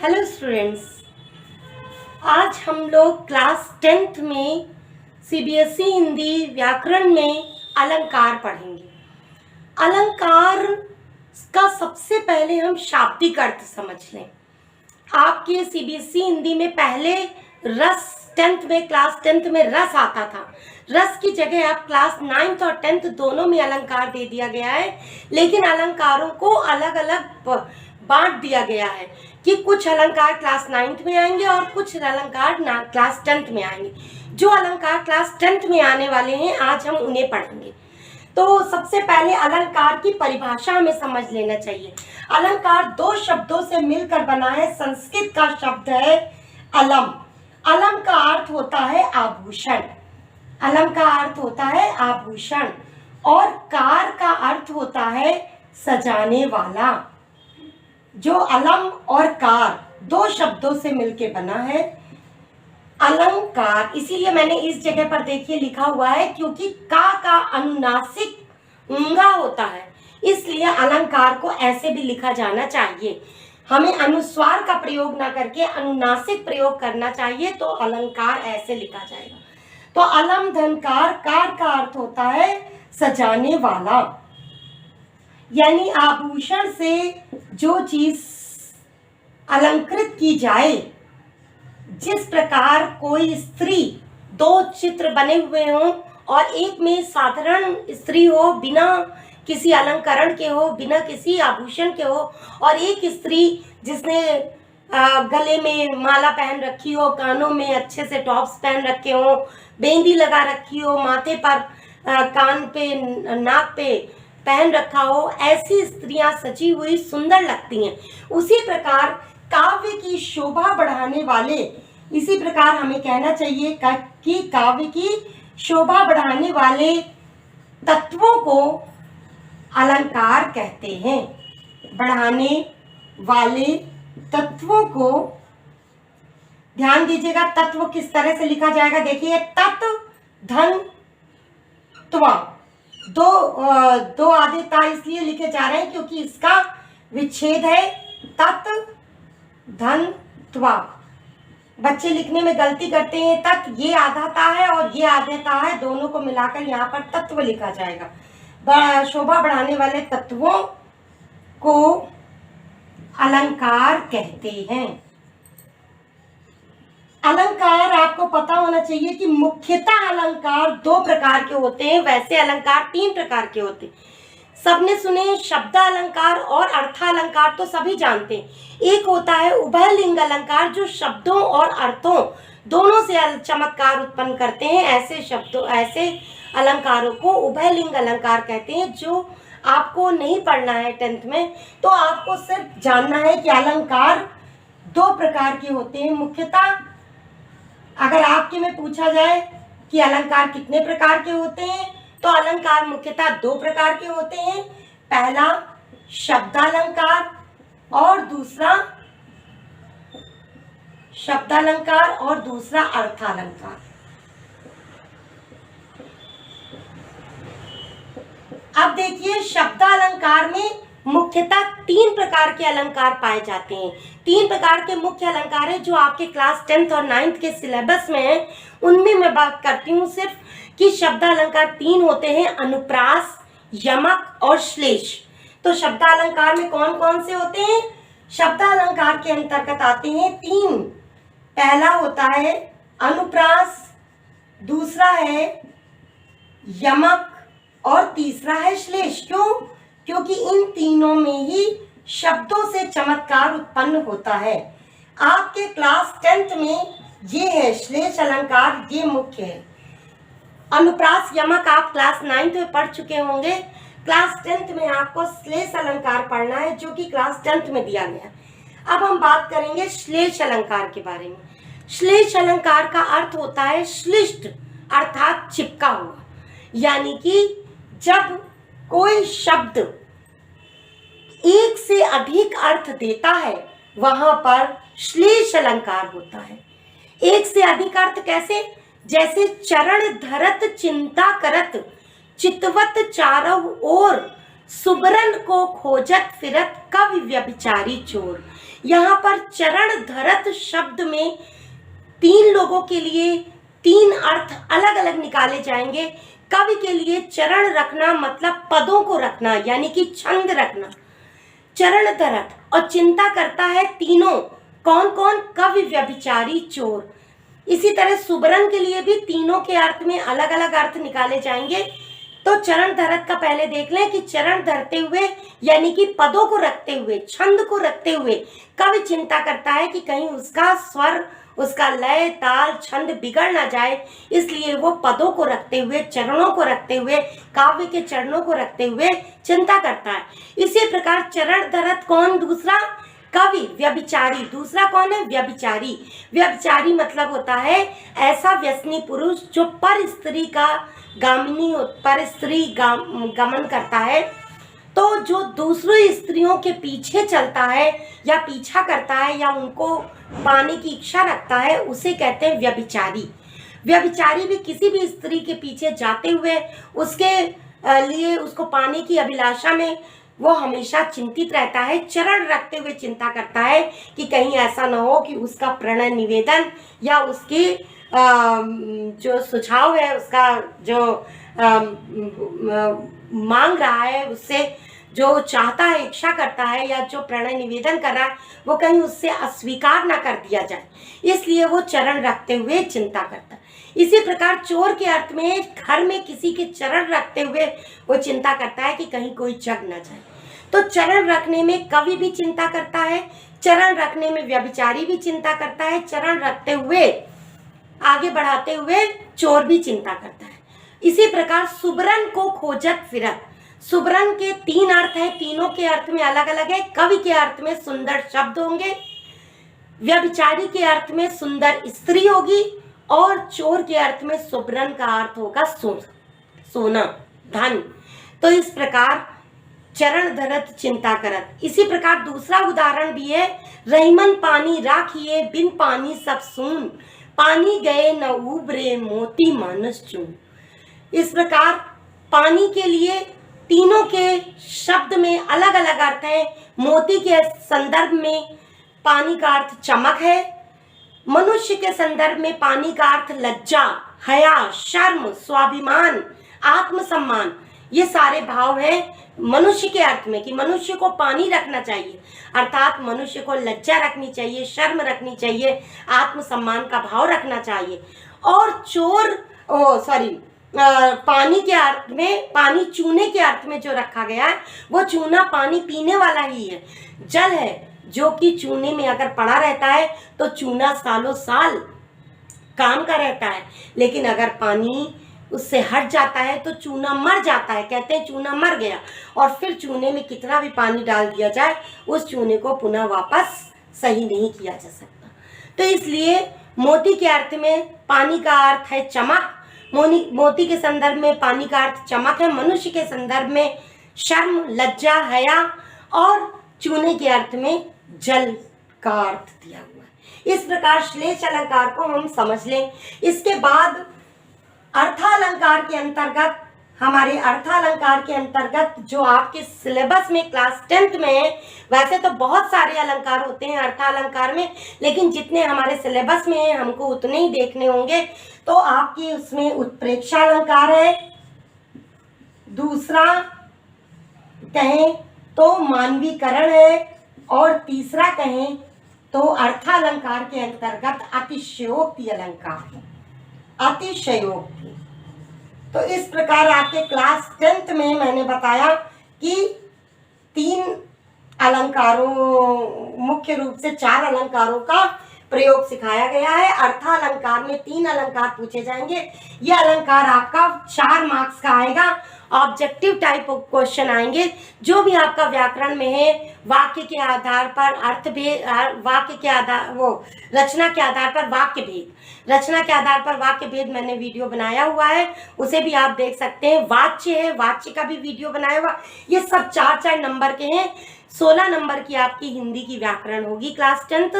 Hello students, आज हम लोग क्लास 10th में सीबीएसई हिंदी व्याकरण में अलंकार पढ़ेंगे। अलंकार का सबसे पहले हम शाब्दिक अर्थ समझ लें। आपके सीबीएसई हिंदी में पहले रस 10th में क्लास 10th में रस आता था। रस की जगह आप क्लास 9th और 10th दोनों में अलंकार दे दिया गया है, लेकिन अलंकारों को अलग अलग बांट दिया गया है कि कुछ अलंकार क्लास 9th में आएंगे और कुछ अलंकार क्लास 10th में आएंगे। जो अलंकार क्लास 10th में आने वाले हैं आज हम उन्हें पढ़ेंगे। तो सबसे पहले अलंकार की परिभाषा हमें समझ लेना चाहिए। अलंकार दो शब्दों से मिलकर बना है। संस्कृत का शब्द है अलम। अलम का अर्थ होता है आभूषण। अलम का अर्थ होता है आभूषण और कार का अर्थ होता है सजाने वाला। जो अलम और कार दो शब्दों से मिलकर बना है अलंकार, इसीलिए मैंने इस जगह पर देखिए लिखा हुआ है, क्योंकि का अनुनासिक उंगा होता है, इसलिए अलंकार को ऐसे भी लिखा जाना चाहिए। हमें अनुस्वार का प्रयोग ना करके अनुनासिक प्रयोग करना चाहिए, तो अलंकार ऐसे लिखा जाएगा। तो अलम धनकार, कार का अर्थ होता है सजाने वाला, यानी आभूषण से जो चीज अलंकृत की जाए। जिस प्रकार कोई स्त्री, दो चित्र बने हुए हों और एक में साधारण स्त्री हो, बिना किसी अलंकरण के हो, बिना किसी आभूषण के हो, और एक स्त्री जिसने गले में माला पहन रखी हो, कानों में अच्छे से टॉप्स पहन रखे हो, बेंदी लगा रखी हो, माथे पर कान पे नाक पे पहन रखा हो, ऐसी स्त्रियां सजी हुई सुंदर लगती हैं। उसी प्रकार काव्य की शोभा बढ़ाने वाले, इसी प्रकार हमें कहना चाहिए कि काव्य की शोभा बढ़ाने वाले तत्वों को अलंकार कहते हैं। बढ़ाने वाले तत्वों को ध्यान दीजिएगा, तत्व किस तरह से लिखा जाएगा। देखिए, तत् धन त्वा, दो आधे ता इसलिए लिखे जा रहे हैं क्योंकि इसका विच्छेद है तत् धन त्वा। बच्चे लिखने में गलती करते हैं, तत् ये आधा ता है और ये आधे ता है, दोनों को मिलाकर यहाँ पर तत्व लिखा जाएगा। शोभा बढ़ाने वाले तत्वों को अलंकार कहते हैं। अलंकार आपको पता होना चाहिए कि मुख्यतः अलंकार दो प्रकार के होते हैं, वैसे अलंकार तीन प्रकार के होते हैं। सबने सुने शब्द अलंकार और अर्थालंकार, तो सभी जानते हैं। एक होता है उभयलिंग अलंकार, जो शब्दों और अर्थों दोनों से चमत्कार उत्पन्न करते हैं। ऐसे अलंकारों को उभयलिंग अलंकार कहते हैं। जो आपको नहीं पढ़ना है 10th में, तो आपको सिर्फ जानना है कि अलंकार दो प्रकार के होते हैं। मुख्यतः अगर आपके में पूछा जाए कि अलंकार कितने प्रकार के होते हैं, तो अलंकार मुख्यतः दो प्रकार के होते हैं। पहला शब्दालंकार और दूसरा अर्थालंकार। अब देखिए, शब्दालंकार में मुख्यतः तीन प्रकार के अलंकार पाए जाते हैं। तीन प्रकार के मुख्य अलंकार है जो आपके क्लास 10th और 9th के सिलेबस में है। उनमें मैं बात करती हूँ सिर्फ कि शब्दालंकार तीन होते हैं, अनुप्रास, यमक और श्लेष। तो शब्दालंकार में कौन कौन से होते हैं? शब्दालंकार के अंतर्गत आते हैं तीन। पहला होता है अनुप्रास, दूसरा है यमक और तीसरा है श्लेष। क्यों? क्योंकि इन तीनों में ही शब्दों से चमत्कार उत्पन्न होता है। आपके क्लास 10th में ये है श्लेष अलंकार, ये मुख्य है। अनुप्रास यमक आप क्लास 9th में पढ़ चुके होंगे। क्लास 10th में आपको श्लेष अलंकार पढ़ना है, जो कि क्लास 10th में दिया गया। अब हम बात करेंगे श्लेष अलंकार के बारे में। श्लेष अलंकार का अर्थ होता है श्लिष्ट, अर्थात चिपका हुआ। यानी कि जब कोई शब्द एक से अधिक अर्थ देता है, वहां पर श्लेष अलंकार होता है। एक से अधिक अर्थ कैसे? जैसे चरण धरत चिंता करत, चितवत चारव ओर, सुबरन को खोजत फिरत कवि व्यभिचारी चोर। यहाँ पर चरण धरत शब्द में 3 लोगों के लिए 3 अर्थ अलग अलग निकाले जाएंगे। कवि के लिए चरण रखना मतलब पदों को रखना, यानी कि छंद रखना। चरण धरत और चिंता करता है तीनों, कौन कौन? कवि, व्यभिचारी, चोर। इसी तरह सुबरन के लिए भी तीनों के अर्थ में अलग अलग अर्थ निकाले जाएंगे। तो चरण धरत का पहले देख लें कि चरण धरते हुए यानी कि पदों को रखते हुए, छंद को रखते हुए कवि चिंता करता है कि कहीं उसका स्वर, उसका लय, ताल, छंद बिगड़ ना जाए, इसलिए वो पदों को रखते हुए, चरणों को रखते हुए, काव्य के चरणों को रखते हुए चिंता करता है। इसी प्रकार चरण धरत कौन? दूसरा कवि, व्यभिचारी। दूसरा कौन है? व्यभिचारी। व्यभिचारी मतलब होता है ऐसा व्यसनी पुरुष जो पर स्त्री का गामिनी, पर स्त्री गमन करता है, तो जो दूसरी स्त्रियों के पीछे चलता है या पीछा करता है या उनको पाने की इच्छा रखता है, उसे कहते हैं व्यभिचारी। व्यभिचारी भी किसी भी स्त्री के पीछे जाते हुए उसके लिए, उसको पाने की अभिलाषा में वो हमेशा चिंतित रहता है, चरण रखते हुए चिंता करता है कि कहीं ऐसा ना हो कि उसका प्रणय निवेदन या उसकी जो सुझाव है, उसका जो मांग रहा है, उससे जो चाहता है, इच्छा करता है या जो प्रणय निवेदन कर रहा है, वो कहीं उससे अस्वीकार ना कर दिया जाए, इसलिए वो चरण रखते हुए चिंता करता है। इसी प्रकार चोर के अर्थ में घर में किसी के चरण रखते हुए वो चिंता करता है कि कहीं कोई जग न जाए। तो चरण रखने में कवि भी चिंता करता है, चरण रखने में व्यभिचारी भी चिंता करता है, चरण रखते हुए आगे बढ़ाते हुए चोर भी चिंता करता है। इसी प्रकार सुबरन को खोजत फिरत, सुबरन के 3 अर्थ हैं, तीनों के अर्थ में अलग अलग है। कवि के अर्थ में सुंदर शब्द होंगे, व्यभिचारी के अर्थ में सुंदर स्त्री होगी और चोर के अर्थ में सुबरन का अर्थ होगा सोना, धन। तो इस प्रकार चरण धरत चिंता करत। इसी प्रकार दूसरा उदाहरण भी है, रहीमन पानी राखिए बिन पानी सब सून, पानी गए न उबरे मोती मानस चून। इस प्रकार पानी के लिए तीनों के शब्द में अलग अलग अर्थ है। मोती के संदर्भ में पानी का अर्थ चमक है, मनुष्य के संदर्भ में पानी का अर्थ लज्जा, हया, शर्म, स्वाभिमान, आत्मसम्मान, ये सारे भाव हैं मनुष्य के अर्थ में कि मनुष्य को पानी रखना चाहिए, अर्थात मनुष्य को लज्जा रखनी चाहिए, शर्म रखनी चाहिए, आत्मसम्मान का भाव रखना चाहिए। और पानी के अर्थ में, पानी चूने के अर्थ में जो रखा गया है वो चूना पानी पीने वाला ही है, जल है जो कि चूने में अगर पड़ा रहता है तो चूना सालों साल काम का रहता है, लेकिन अगर पानी उससे हट जाता है तो चूना मर जाता है। कहते हैं चूना मर गया, और फिर चूने में कितना भी पानी डाल दिया जाए उस चूने को पुनः वापस सही नहीं किया जा सकता। तो इसलिए मोती के अर्थ में पानी का अर्थ है चमक, मोती के संदर्भ में पानी का अर्थ चमक है, मनुष्य के संदर्भ में शर्म, लज्जा, हया, और चूने के अर्थ में जल का अर्थ दिया हुआ है। इस प्रकार श्लेष अलंकार को हम समझ लें। इसके बाद अर्थालंकार के अंतर्गत, हमारे अर्थालंकार के अंतर्गत जो आपके सिलेबस में क्लास 10th में है, वैसे तो बहुत सारे अलंकार होते हैं अर्थालंकार में, लेकिन जितने हमारे सिलेबस में हैं हमको उतने ही देखने होंगे। तो आपकी उसमें उत्प्रेक्षा अलंकार है, दूसरा कहें तो मानवीकरण है, और तीसरा कहें तो अर्थालंकार के अंतर्गत अतिशयोक्ति अलंकार है, अतिशयोक्ति। तो इस प्रकार आपके क्लास 10th में मैंने बताया कि 3 अलंकारों, मुख्य रूप से 4 अलंकारों का प्रयोग सिखाया गया है। अर्थालंकार में 3 अलंकार पूछे जाएंगे। ये अलंकार आपका 4 मार्क्स का आएगा। ऑब्जेक्टिव टाइप ऑफ क्वेश्चन आएंगे, जो भी आपका व्याकरण में है, वाक्य के आधार पर अर्थ भेद, वाक्य के आधार, वो रचना के आधार पर वाक्य भेद, रचना के आधार पर वाक्य भेद मैंने वीडियो बनाया हुआ है, उसे भी आप देख सकते हैं। वाच्य है, वाच्य का भी वीडियो बनाया हुआ। ये सब 4-4 नंबर के हैं। 16 नंबर की आपकी हिंदी की व्याकरण होगी क्लास 10th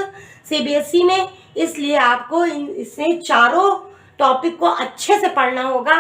CBSE में, इसलिए आपको इसमें चारों टॉपिक को अच्छे से पढ़ना होगा।